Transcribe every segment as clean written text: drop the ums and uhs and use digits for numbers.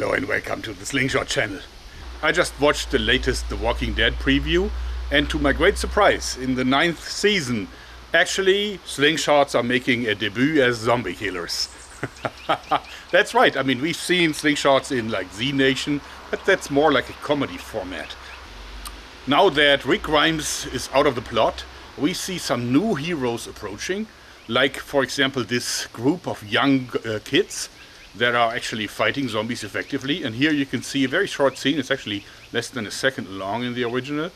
Hello and welcome to the Slingshot Channel. I just watched the latest The Walking Dead preview, and to my great surprise, in the 9th season, actually slingshots are making a debut as zombie killers. That's right, I mean, we've seen slingshots in like Z Nation, but that's more like a comedy format. Now that Rick Grimes is out of the plot, we see some new heroes approaching, like for example this group of young kids that are actually fighting zombies effectively. And here you can see a very short scene. It's actually less than a second long in the original.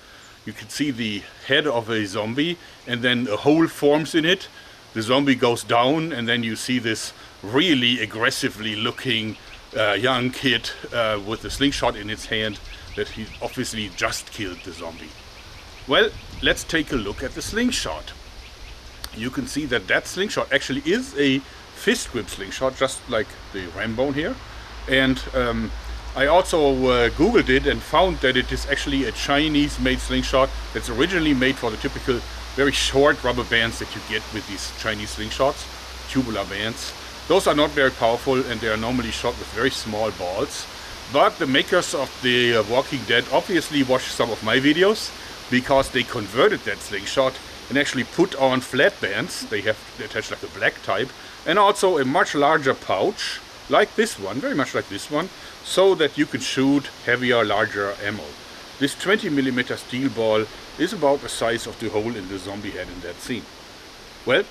You can see the head of a zombie and then a hole forms in it. The zombie goes down and then you see this really aggressively looking young kid with a slingshot in its hand that he obviously just killed the zombie. Well, let's take a look at the slingshot. You can see that that slingshot actually is a fist grip slingshot, just like the Rambone here. And I also googled it and found that it is actually a Chinese made slingshot that's originally made for the typical very short rubber bands that you get with these Chinese slingshots, tubular bands. Those are not very powerful and they are normally shot with very small balls. But the makers of The Walking Dead obviously watched some of my videos, because they converted that slingshot and actually put on flat bands. They have attached like a black type, and also a much larger pouch like this one, very much like this one, so that you can shoot heavier, larger ammo. This 20mm steel ball is about the size of the hole in the zombie head in that scene. Well,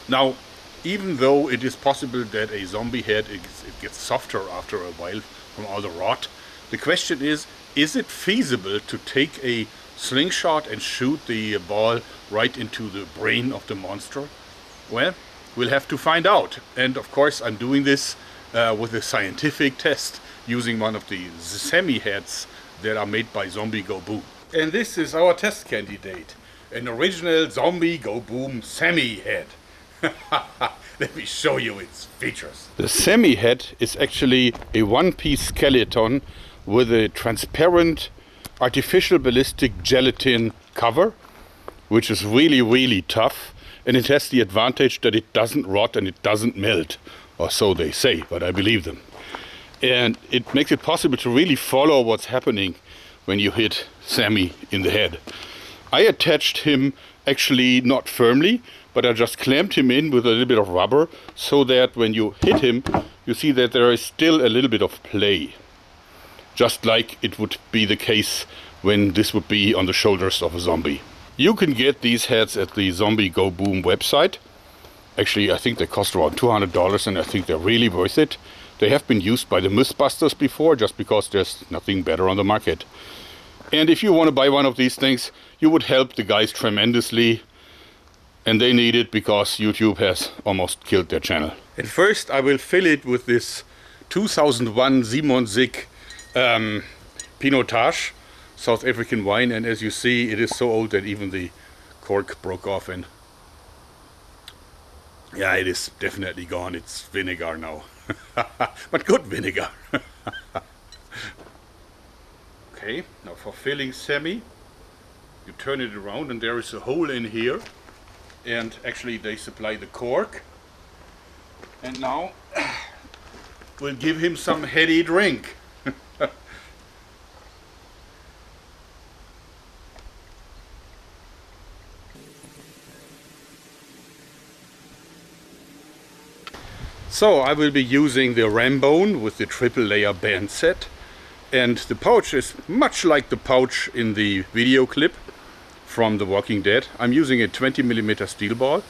now, even though it is possible that a zombie head it gets softer after a while from all the rot, the question is it feasible to take a slingshot and shoot the ball right into the brain of the monster? Well, we'll have to find out. And of course I'm doing this with a scientific test using one of the semi heads that are made by Zombie Go Boom. And this is our test candidate, an original Zombie Go Boom semi head. Let me show you its features. The semi head is actually a one-piece skeleton with a transparent artificial ballistic gelatin cover, which is really tough, and it has the advantage that it doesn't rot and it doesn't melt, or so they say, but I believe them. And it makes it possible to really follow what's happening when you hit Sammy in the head. I attached him actually not firmly, but I just clamped him in with a little bit of rubber, so that when you hit him, you see that there is still a little bit of play. Just like it would be the case when this would be on the shoulders of a zombie. You can get these heads at the Zombie Go Boom website. Actually, I think they cost around $200 and I think they're really worth it. They have been used by the Mythbusters before, just because there's nothing better on the market. And if you want to buy one of these things, you would help the guys tremendously. And they need it because YouTube has almost killed their channel. And first I will fill it with this 2001 Simon Sig Pinotage, South African wine, and as you see it is so old that even the cork broke off, and yeah, it is definitely gone. It's vinegar now. But good vinegar. Okay, now for filling Sammy, you turn it around and there is a hole in here, and actually they supply the cork. And now we'll give him some heady drink. So I will be using the Rambone with the triple layer band set, and the pouch is much like the pouch in the video clip from The Walking Dead. I'm using a 20mm steel ball,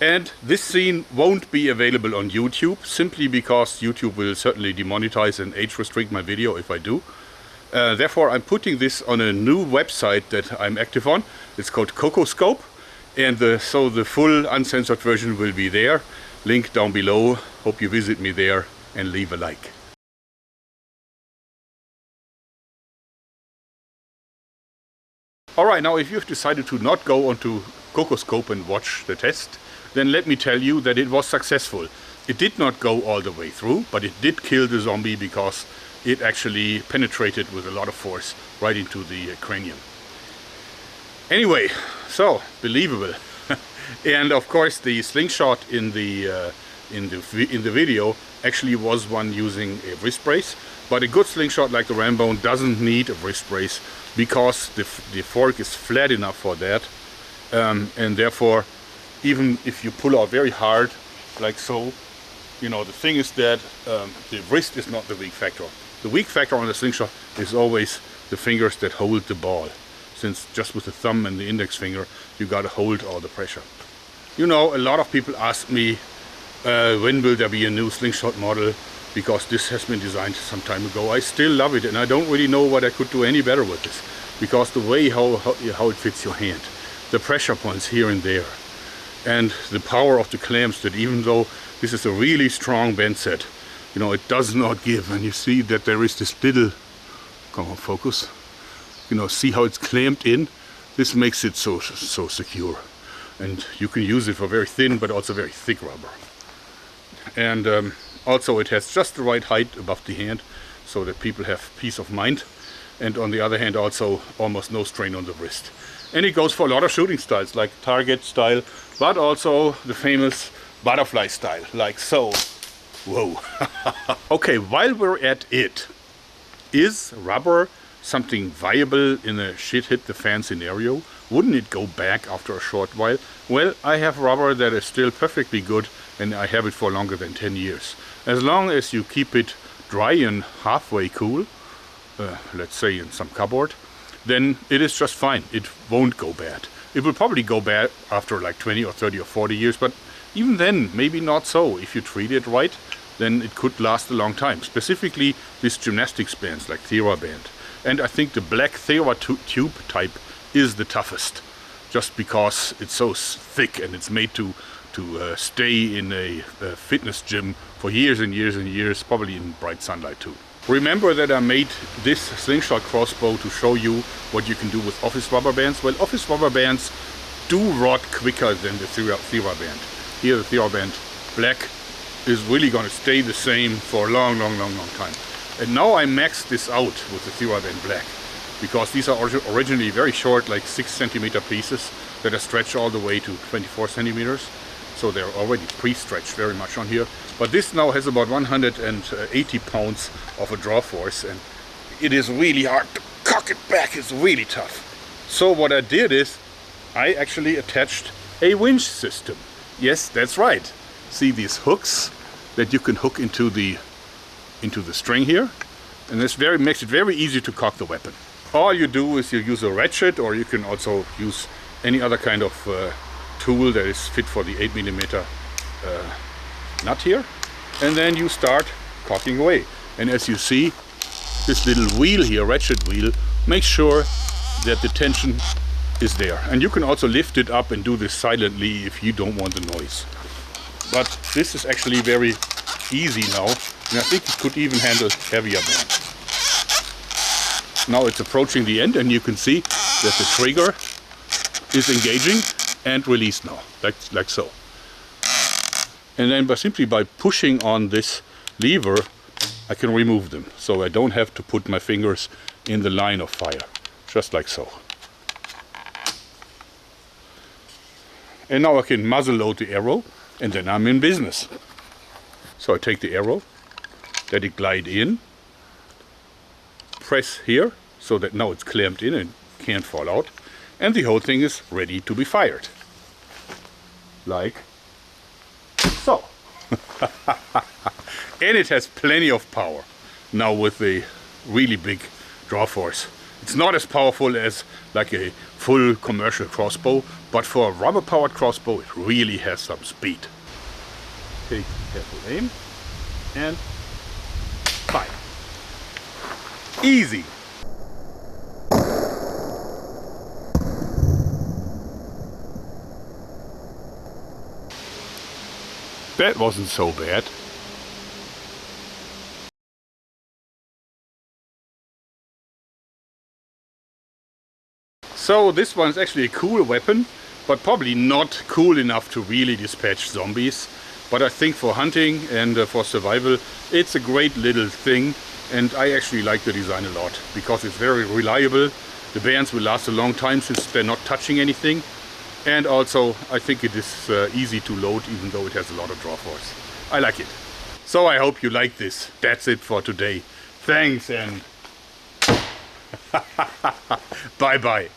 and this scene won't be available on YouTube simply because YouTube will certainly demonetize and age restrict my video if I do. Therefore I'm putting this on a new website that I'm active on. It's called Cocoscope, and so the full uncensored version will be there. Link down below. Hope you visit me there and leave a like. Alright, now if you've decided to not go onto Cocoscope and watch the test, then let me tell you that it was successful. It did not go all the way through, but it did kill the zombie because it actually penetrated with a lot of force right into the cranium. Anyway, so believable. And of course the slingshot in the in the video actually was one using a wrist brace, but a good slingshot like the Rambone doesn't need a wrist brace because the fork is flat enough for that, and therefore even if you pull out very hard like so, you know, the thing is that the wrist is not the weak factor. The weak factor on the slingshot is always the fingers that hold the ball, since just with the thumb and the index finger you gotta hold all the pressure. You know, a lot of people ask me when will there be a new slingshot model, because this has been designed some time ago. I still love it, and I don't really know what I could do any better with this, because the way how it fits your hand, the pressure points here and there, and the power of the clamps, that even though this is a really strong bend set, you know, it does not give. And you see that there is this little, come on, focus, you know, see how it's clamped in. This makes it so secure, and you can use it for very thin but also very thick rubber. And also it has just the right height above the hand so that people have peace of mind, and on the other hand also almost no strain on the wrist. And it goes for a lot of shooting styles, like target style, but also the famous butterfly style, like so. Whoa. Okay, while we're at it, is rubber something viable in a shit hit the fan scenario? Wouldn't it go back after a short while? Well, I have rubber that is still perfectly good, and I have it for longer than 10 years. As long as you keep it dry and halfway cool, let's say in some cupboard, then it is just fine. It won't go bad. It will probably go bad after like 20 or 30 or 40 years, but even then, maybe not so. If you treat it right, then it could last a long time. Specifically, these gymnastics bands like TheraBand. And I think the black Thera tube type is the toughest, just because it's so thick and it's made to stay in a fitness gym for years and years and years, probably in bright sunlight too. Remember that I made this slingshot crossbow to show you what you can do with office rubber bands. Well, office rubber bands do rot quicker than the TheraBand. Here the TheraBand black is really going to stay the same for a long time. And now I maxed this out with the TheraBand black, because these are originally very short, like 6 centimeter pieces that are stretched all the way to 24 centimeters. So they're already pre-stretched very much on here. But this now has about 180 pounds of a draw force, and it is really hard to cock it back. It's really tough. So what I did is I actually attached a winch system. Yes, that's right. See these hooks that you can hook into the string here, and this makes it very easy to cock the weapon. All you do is you use a ratchet, or you can also use any other kind of tool that is fit for the 8mm nut here, and then you start cocking away. And as you see, this little wheel here, ratchet wheel, makes sure that the tension is there. And you can also lift it up and do this silently if you don't want the noise. But this is actually very easy now, and I think it could even handle heavier bands. Now it's approaching the end, and you can see that the trigger is engaging and released now, like so. And then simply by pushing on this lever, I can remove them, so I don't have to put my fingers in the line of fire, just like so. And now I can muzzle load the arrow, and then I'm in business. So I take the arrow, let it glide in, press here, so that now it's clamped in and can't fall out, and the whole thing is ready to be fired. Like so. And it has plenty of power. Now with the really big draw force. It's not as powerful as like a full commercial crossbow, but for a rubber powered crossbow it really has some speed. Take careful aim and fire. Easy. That wasn't so bad. So this one's actually a cool weapon, but probably not cool enough to really dispatch zombies. But I think for hunting and for survival, it's a great little thing, and I actually like the design a lot because it's very reliable. The bands will last a long time since they're not touching anything, and also I think it is easy to load, even though it has a lot of draw force. I like it. So I hope you like this. That's it for today. Thanks and bye bye.